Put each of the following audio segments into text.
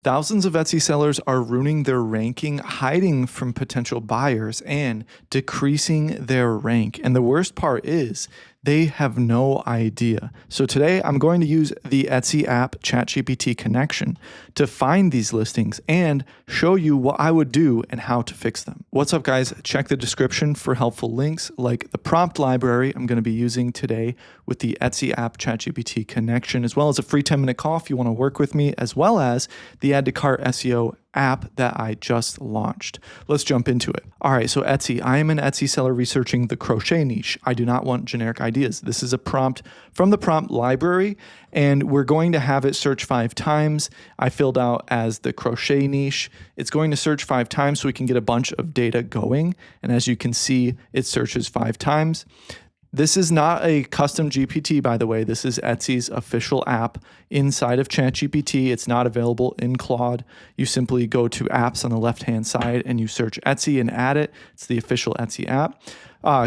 Thousands of Etsy sellers are ruining their ranking, hiding from potential buyers, and decreasing their rank. And the worst part is they have no idea. So today I'm going to use the Etsy app ChatGPT connection to find these listings and show you what I would do and how to fix them. What's up, guys? Check the description for helpful links like the prompt library I'm going to be using today with the Etsy app ChatGPT connection, as well as a free 10-minute call if you want to work with me, as well as the AddToCartSEO.App that I just launched. Let's jump into it. All right, so Etsy. I am an Etsy seller researching the crochet niche. I do not want generic ideas. This is a prompt from the prompt library, and we're going to have it search 5 times. I filled out as the crochet niche. It's going to search 5 times so we can get a bunch of data going. And as you can see, it searches 5 times. This is not a custom GPT, by the way. This is Etsy's official app inside of ChatGPT. It's not available in Claude. You simply go to apps on the left-hand side and you search Etsy and add it. It's the official Etsy app.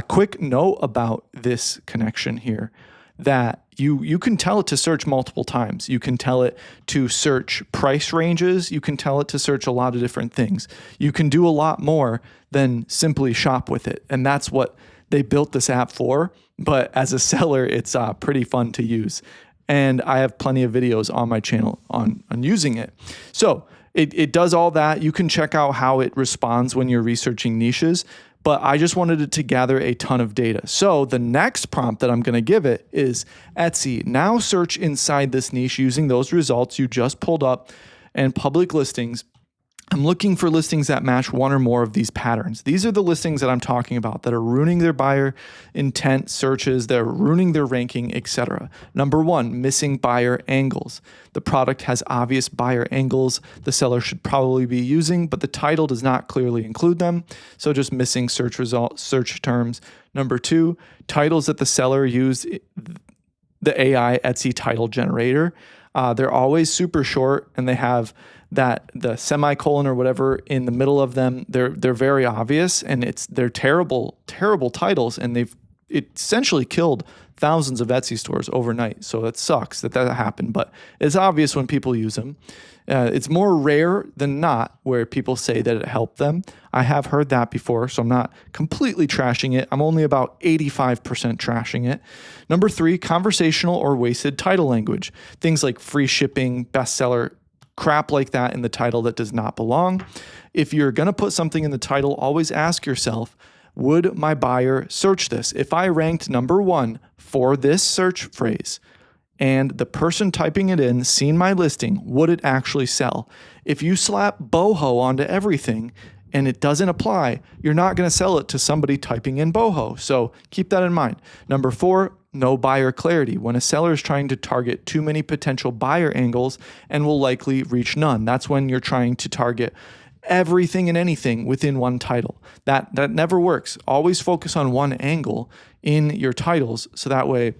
Quick note about this connection here, that you can tell it to search multiple times. You can tell it to search price ranges. You can tell it to search a lot of different things. You can do a lot more than simply shop with it. And that's what they built this app for, but as a seller, it's pretty fun to use. And I have plenty of videos on my channel on using it. So it does all that. You can check out how it responds when you're researching niches, but I just wanted it to gather a ton of data. So the next prompt that I'm gonna give it is, Etsy, now search inside this niche using those results you just pulled up and public listings. I'm looking for listings that match one or more of these patterns. These are the listings that I'm talking about that are ruining their buyer intent searches, they're ruining their ranking, etc. Number 1, missing buyer angles. The product has obvious buyer angles the seller should probably be using, but the title does not clearly include them, so just missing search terms. Number 2, titles that the seller used the AI Etsy title generator. They're always super short and they have the semicolon or whatever in the middle of them. They're very obvious, and they're terrible titles, and it essentially killed thousands of Etsy stores overnight. So it sucks that happened, but it's obvious when people use them. It's more rare than not where people say that it helped them. I have heard that before, so I'm not completely trashing it. I'm only about 85% trashing it. Number 3, conversational or wasted title language. Things like free shipping, bestseller, crap like that in the title that does not belong. If you're going to put something in the title, always ask yourself, would my buyer search this? If I ranked number 1 for this search phrase and the person typing it in seen my listing, would it actually sell? If you slap boho onto everything and it doesn't apply, you're not going to sell it to somebody typing in boho. So keep that in mind. Number 4, no buyer clarity. When a seller is trying to target too many potential buyer angles and will likely reach none. That's when you're trying to target everything and anything within one title. That never works. Always focus on one angle in your titles, so that way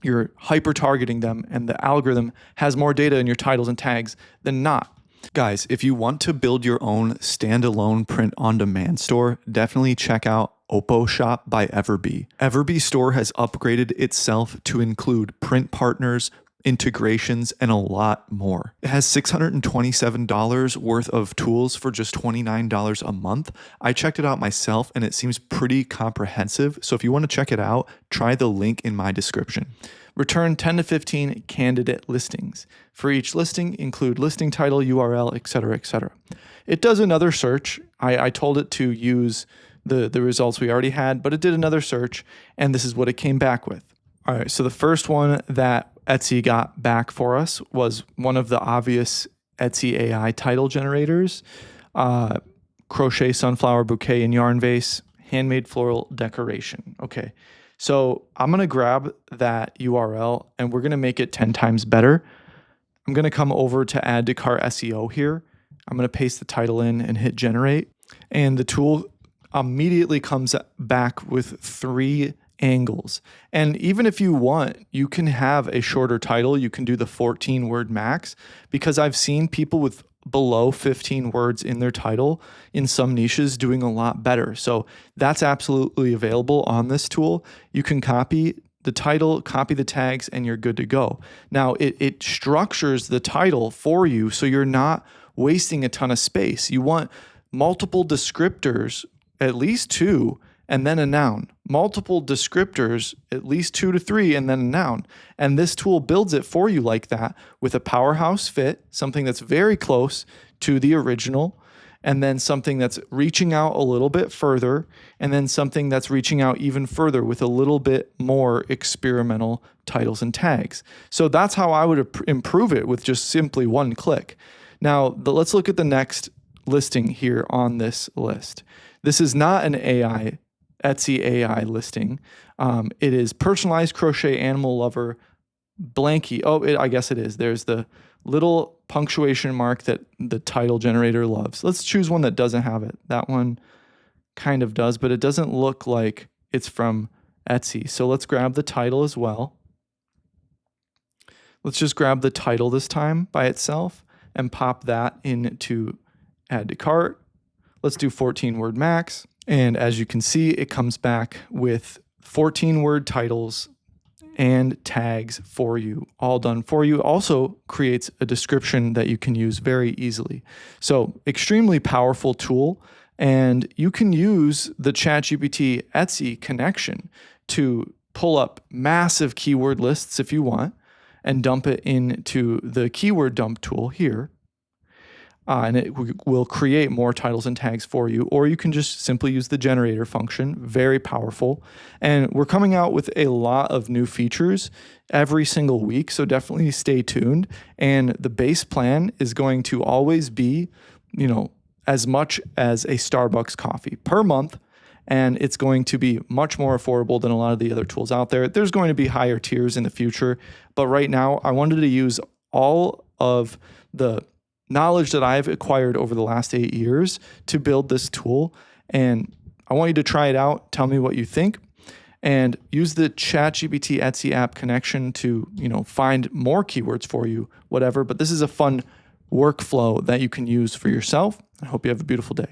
you're hyper targeting them and the algorithm has more data in your titles and tags than not. Guys, if you want to build your own standalone print-on-demand store, definitely check out OpoShop by EverBee. EverBee store has upgraded itself to include print partners, integrations, and a lot more. It has $627 worth of tools for just $29 a month. I checked it out myself and it seems pretty comprehensive. So if you want to check it out, try the link in my description. Return 10 to 15 candidate listings. For each listing, include listing title, URL, etc., etc. It does another search. I told it to use the results we already had, but it did another search, and this is what it came back with. All right, so the first one that Etsy got back for us was one of the obvious Etsy AI title generators, crochet sunflower bouquet and yarn vase, handmade floral decoration. Okay, so I'm gonna grab that URL and we're gonna make it 10 times better. I'm gonna come over to AddToCartSEO here. I'm gonna paste the title in and hit generate, and the tool immediately comes back with 3 angles. And even if you want, you can have a shorter title. You can do the 14-word max, because I've seen people with below 15 words in their title in some niches doing a lot better. So that's absolutely available on this tool. You can copy the title, copy the tags, and you're good to go. Now, it structures the title for you so you're not wasting a ton of space. You want multiple descriptors, at least 2, and then a noun. Multiple descriptors, at least 2 to 3, and then a noun. And this tool builds it for you like that with a powerhouse fit, something that's very close to the original, and then something that's reaching out a little bit further, and then something that's reaching out even further with a little bit more experimental titles and tags. So that's how I would improve it with just simply one click. Now, let's look at the next listing here on this list. This is not an AI, Etsy AI listing. It is personalized crochet animal lover blankie. I guess it is. There's the little punctuation mark that the title generator loves. Let's choose one that doesn't have it. That one kind of does, but it doesn't look like it's from Etsy. So let's grab the title as well. Let's just grab the title this time by itself and pop that into add to cart. Let's do 14-word max. And as you can see, it comes back with 14-word titles and tags for you, all done for you. Also creates a description that you can use very easily. So extremely powerful tool. And you can use the ChatGPT Etsy connection to pull up massive keyword lists if you want and dump it into the keyword dump tool here. And it will create more titles and tags for you, or you can just simply use the generator function, very powerful. And we're coming out with a lot of new features every single week, so definitely stay tuned. And the base plan is going to always be, as much as a Starbucks coffee per month, and it's going to be much more affordable than a lot of the other tools out there. There's going to be higher tiers in the future, but right now I wanted to use all of the knowledge that I've acquired over the last 8 years to build this tool. And I want you to try it out. Tell me what you think, and use the ChatGPT Etsy app connection to, find more keywords for you, whatever. But this is a fun workflow that you can use for yourself. I hope you have a beautiful day.